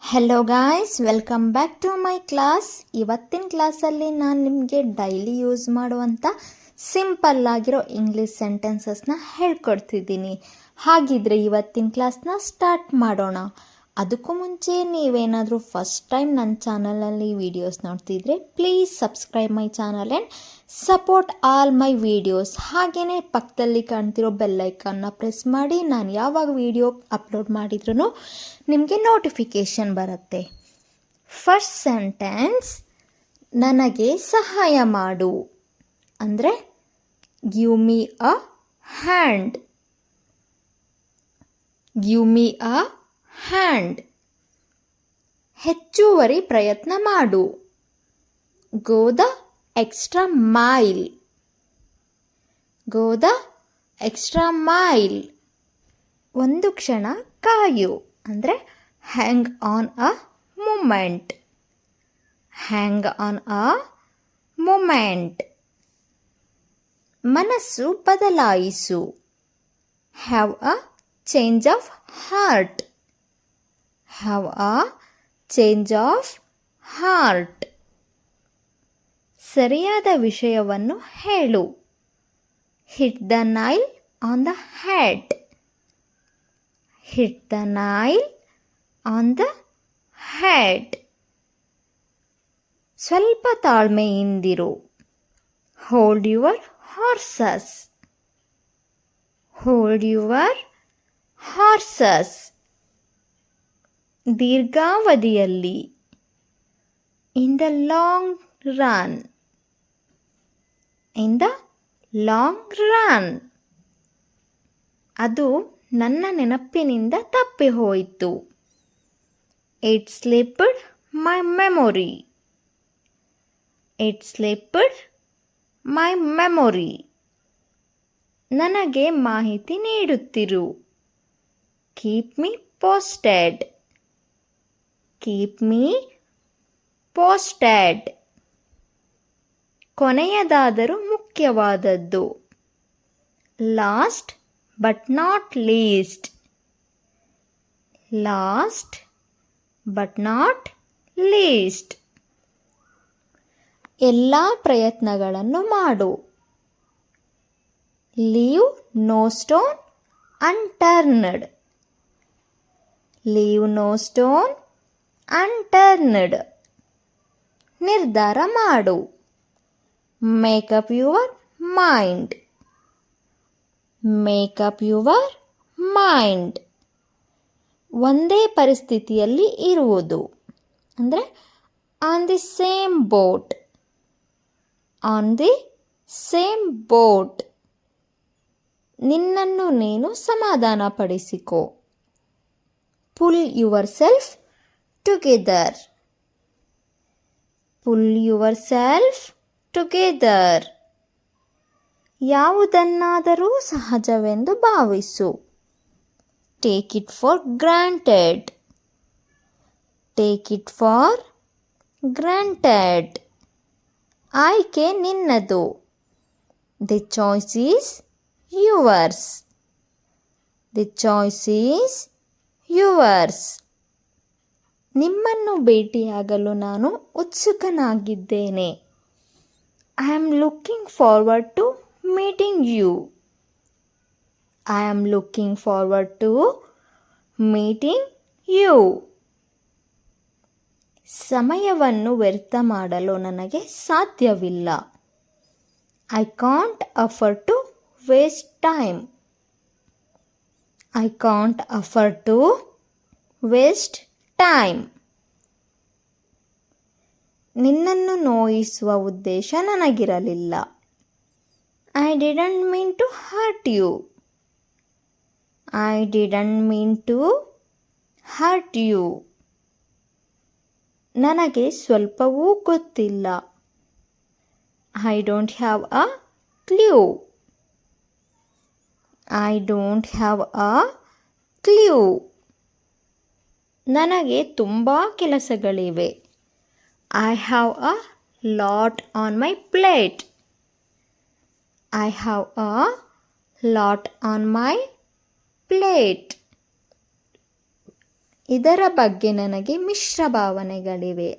Hello guys, welcome back to my class. ಇವತ್ತಿನ ಕ್ಲಾಸಲ್ಲಿ ನಾನು ನಿಮಗೆ ಡೈಲಿ ಯೂಸ್ ಮಾಡುವಂಥ ಸಿಂಪಲ್ ಆಗಿರೋ ಇಂಗ್ಲೀಷ್ ಸೆಂಟೆನ್ಸಸ್ನ ಹೇಳ್ಕೊಡ್ತಿದ್ದೀನಿ. ಹಾಗಿದ್ರೆ ಇವತ್ತಿನ ಕ್ಲಾಸ್ನ ಸ್ಟಾರ್ಟ್ ಮಾಡೋಣ. ಅದಕ್ಕೂ ಮುಂಚೆ ನೀವೇನಾದರೂ ಫಸ್ಟ್ ಟೈಮ್ ನನ್ನ ಚಾನಲಲ್ಲಿ ವೀಡಿಯೋಸ್ ನೋಡ್ತಿದ್ರೆ please subscribe my channel and support all my videos. ಹಾಗೆಯೇ ಪಕ್ಕದಲ್ಲಿ ಕಾಣ್ತಿರೋ ಬೆಲ್ಲೈಕನ್ನ ಪ್ರೆಸ್ ಮಾಡಿ ನಾನು ಯಾವಾಗ ವೀಡಿಯೋ ಅಪ್ಲೋಡ್ ಮಾಡಿದ್ರೂ ನಿಮಗೆ ನೋಟಿಫಿಕೇಷನ್ ಬರುತ್ತೆ. ಫಸ್ಟ್ ಸೆಂಟೆನ್ಸ್, ನನಗೆ ಸಹಾಯ ಮಾಡು ಅಂದರೆ give me a hand. Give me a hand. ಹೆಚ್ಚುವರಿ ಪ್ರಯತ್ನ ಮಾಡು. Go the extra mile. Go the extra mile. ಒಂದು ಕ್ಷಣ ಕಾಯು ಅಂದರೆ hang on a moment. Hang on a moment. ಮನಸ್ಸು ಬದಲಾಯಿಸು. Have a change of heart. Have a change of heart. ಸರಿಯಾದ ವಿಷಯವನ್ನು ಹೇಳು. Hit the nail on the head. Hit the nail on the head. ಸ್ವಲ್ಪ ತಾಳ್ಮೆಯಿಂದಿರು. Hold your horses. Hold your horses. ದೀರ್ಘಾವಧಿಯಲ್ಲಿ. In the long run. In the long run. ಅದು ನನ್ನ ನೆನಪಿನಿಂದ ತಪ್ಪಿ ಹೋಯಿತು. It slipped my memory. It slipped my memory. ನನಗೆ ಮಾಹಿತಿ ನೀಡುತ್ತಿರು. Keep me posted. Keep me posted. ಕೊನೆಯದಾದರೂ ಮುಖ್ಯವಾದದ್ದು. Last but not least. Last but not least. ಎಲ್ಲ ಪ್ರಯತ್ನಗಳನ್ನು ಮಾಡು. Leave no stone unturned. Leave no stone unturned. ನಿರ್ಧಾರ ಮಾಡು. Make up your mind. Make up your mind. ಒಂದೇ ಪರಿಸ್ಥಿತಿಯಲ್ಲಿ ಇರುವುದು ಅಂದರೆ on the same boat. On the same boat. ನಿನ್ನನ್ನು ನೀನು ಸಮಾಧಾನಪಡಿಸಿಕೋ. Pull yourself together. Pull yourself together. ಯಾವುದನ್ನಾದರೂ ಸಹಜವೆಂದು ಭಾವಿಸು. Take it for granted. Take it for granted. ಆಯ್ಕೆ ನಿನ್ನದು. The choice is yours. The choice is yours. ನಿಮ್ಮನ್ನು ಭೇಟಿಯಾಗಲು ನಾನು ಉತ್ಸುಕನಾಗಿದ್ದೇನೆ. I am looking forward to meeting you. I am looking forward to meeting you. ಸಮಯವನ್ನು ವ್ಯರ್ಥ ಮಾಡಲು ನನಗೆ ಸಾಧ್ಯವಿಲ್ಲ. I can't afford to waste time. I can't afford to waste time. ನಿನ್ನನ್ನು ನೋಯಿಸುವ ಉದ್ದೇಶ ನನಗಿರಲಿಲ್ಲ. I didn't mean to hurt you. I didn't mean to hurt you. ನನಗೆ ಸ್ವಲ್ಪವೂ ಗೊತ್ತಿಲ್ಲ. I don't have a clue. I don't have a clue. ನನಗೆ ತುಂಬ ಕೆಲಸಗಳಿವೆ. I have a lot on my plate. I have a lot on my plate. ಇದರ ಬಗ್ಗೆ ನನಗೆ ಮಿಶ್ರ ಭಾವನೆಗಳಿವೆ.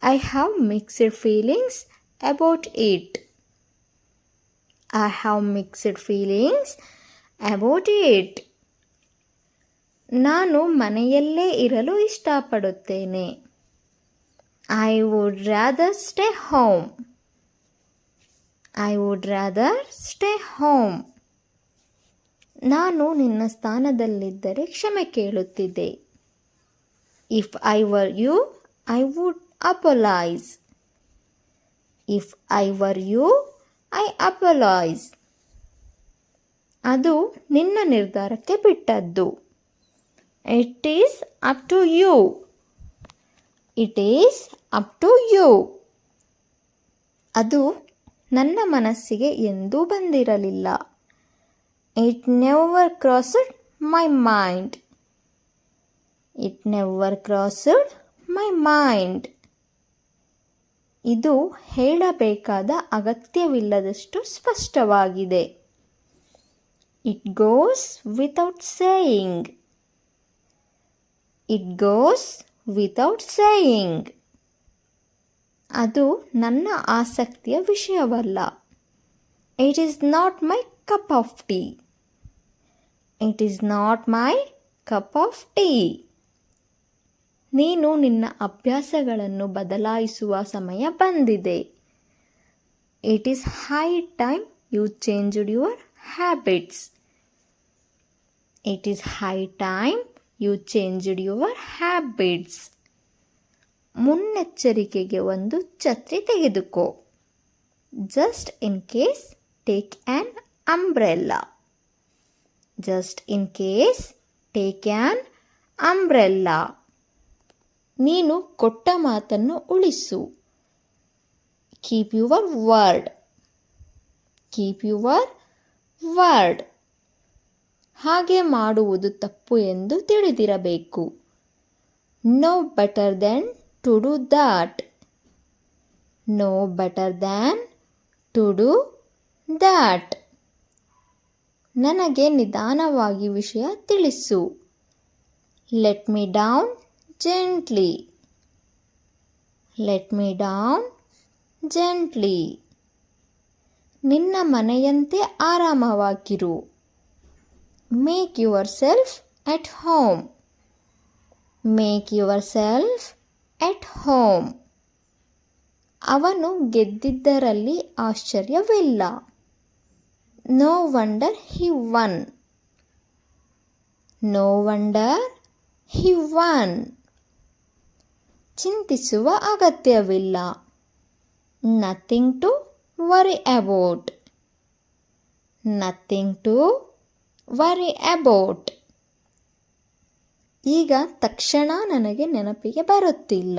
I have mixed feelings about it. I have mixed feelings about it. ನಾನು ಮನೆಯಲ್ಲೇ ಇರಲು ಇಷ್ಟಪಡುತ್ತೇನೆ. I would rather stay home. I would rather stay home. ನಾನು ನಿನ್ನ ಸ್ಥಾನದಲ್ಲಿದ್ದರೆ ಕ್ಷಮೆ ಕೇಳುತ್ತಿದ್ದೆ. If I were you, I would apologize. If I were you, I apologize. ಅದು ನಿನ್ನ ನಿರ್ಧಾರಕ್ಕೆ ಬಿಟ್ಟದ್ದು. It is up to you. It is up to you. ಅದು ನನ್ನ ಮನಸ್ಸಿಗೆ ಎಂದೂ ಬಂದಿರಲಿಲ್ಲ. It never crossed my mind. It never crossed my mind. ಇದು ಹೇಳಬೇಕಾದ ಅಗತ್ಯವಿಲ್ಲದಷ್ಟು ಸ್ಪಷ್ಟವಾಗಿದೆ. It goes without saying. It goes without saying. ಅದು ನನ್ನ ಆಸಕ್ತಿಯ ವಿಷಯವಲ್ಲ. It is not my cup of tea. It is not my cup of tea. ನೀನು ನಿನ್ನ ಅಭ್ಯಾಸಗಳನ್ನು ಬದಲಾಯಿಸುವ ಸಮಯ ಬಂದಿದೆ. It is high time you changed your habits. It is high time you changed your habits. ಮುನ್ನೆಚ್ಚರಿಕೆಗೆ ಒಂದು ಛತ್ರಿ ತೆಗೆದುಕೋ. Just in case, take an umbrella. Just in case, take an umbrella. ನೀನು ಕೊಟ್ಟ ಮಾತನ್ನು ಉಳಿಸು. Keep your word. Keep your word. ಹಾಗೆ ಮಾಡುವುದು ತಪ್ಪು ಎಂದು ತಿಳಿದಿರಬೇಕು. No better than to do that. No better than to do that. ನನಗೆ ನಿಧಾನವಾಗಿ ವಿಷಯ ತಿಳಿಸು. Let me down gently. Let me down gently. ನಿನ್ನ ಮನೆಯಂತೆ ಆರಾಮವಾಗಿರು. Make yourself at home. Make yourself at home. ಅವನು ಗೆದ್ದಿದ್ದರಲ್ಲಿ ಆಶ್ಚರ್ಯವಿಲ್ಲ. No wonder he won. No wonder he won. ಚಿಂತಿಸುವ ಅಗತ್ಯವಿಲ್ಲ. Nothing to worry about. Nothing to worry about. ಈಗ ತಕ್ಷಣ ನನಗೆ ನೆನಪಿಗೆ ಬರುತ್ತಿಲ್ಲ.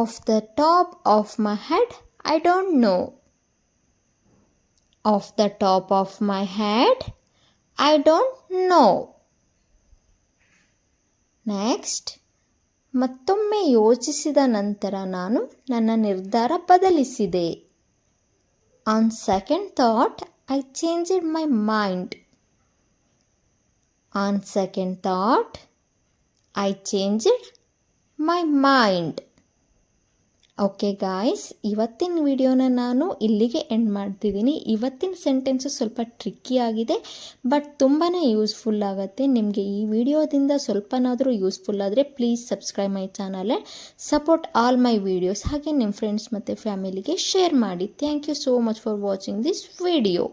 Off the top of my head, I don't know. Off the top of my head, I don't know. Next. ಮತ್ತೊಮ್ಮೆ ಯೋಚಿಸಿದ ನಂತರ ನಾನು ನನ್ನ ನಿರ್ಧಾರ ಬದಲಿಸಿದೆ. On second thought, I changed my mind. On second thought, I changed my mind. Okay guys, ಇವತ್ತಿನ ವಿಡಿಯೋನ ನಾನು ಇಲ್ಲಿಗೆ end ಮಾಡ್ತಿದ್ದೀನಿ. ಇವತ್ತಿನ ಸೆಂಟೆನ್ಸು ಸ್ವಲ್ಪ ಟ್ರಿಕ್ಕಿ ಆಗಿದೆ, ಬಟ್ ತುಂಬಾ ಯೂಸ್ಫುಲ್ ಆಗುತ್ತೆ. ನಿಮಗೆ ಈ ವಿಡಿಯೋದಿಂದ ಸ್ವಲ್ಪನಾದರೂ ಯೂಸ್ಫುಲ್ ಆದರೆ please subscribe my channel and support all my videos. ಹಾಗೆ ನಿಮ್ಮ ಫ್ರೆಂಡ್ಸ್ ಮತ್ತು ಫ್ಯಾಮಿಲಿಗೆ ಶೇರ್ ಮಾಡಿ. Thank you so much for watching this video.